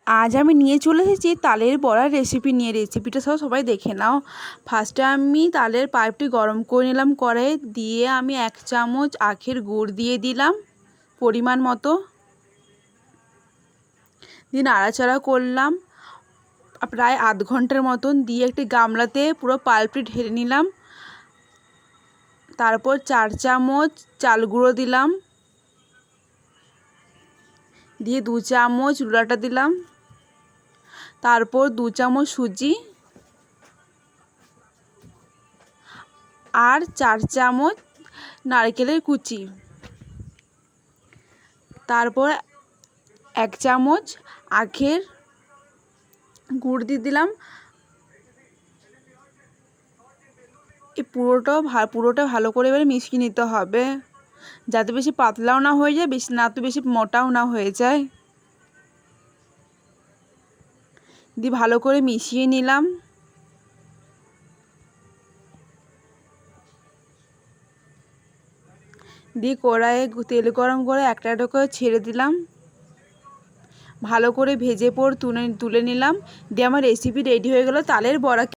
আজ আমি নিয়ে চলে এসেছি তালের বড়ার রেসিপি নিয়ে। রেসিপিটা সবাই দেখে নাও। ফার্স্টে আমি তালের পাল্পটি গরম করে নিলাম কড়াইয়ে, দিয়ে আমি 1 চামচ আখের গুড় দিয়ে দিলাম পরিমাণ মতো, দিয়ে নাড়াচাড়া করলাম প্রায় আধ ঘন্টার মতন, দিয়ে একটি গামলাতে পুরো পাল্পটি ঢেলে নিলাম। তারপর 4 চামচ চাল গুঁড়ো দিলাম, দিয়ে 2 চামচ রুলাটা দিলাম, তারপর 2 চামচ সুজি আর 4 চামচ নারকেলের কুচি, তারপর 1 চামচ আখের গুড় দিয়ে দিলাম। এই পুরোটা ভালো করে এবারে মিশিয়ে নিতে হবে, যাতে বেশি পাতলাও না হয়ে যায়, বেশি মোটাও না হয়ে যায়। দিয়ে ভালো করে মিশিয়ে নিলাম। দিয়ে কড়াইয়ে তেল গরম করে একটা একটা করে ছেড়ে দিলাম, ভালো করে ভেজে তুলে নিলাম। দিয়ে আমার রেসিপি রেডি হয়ে গেল তালের বড়া।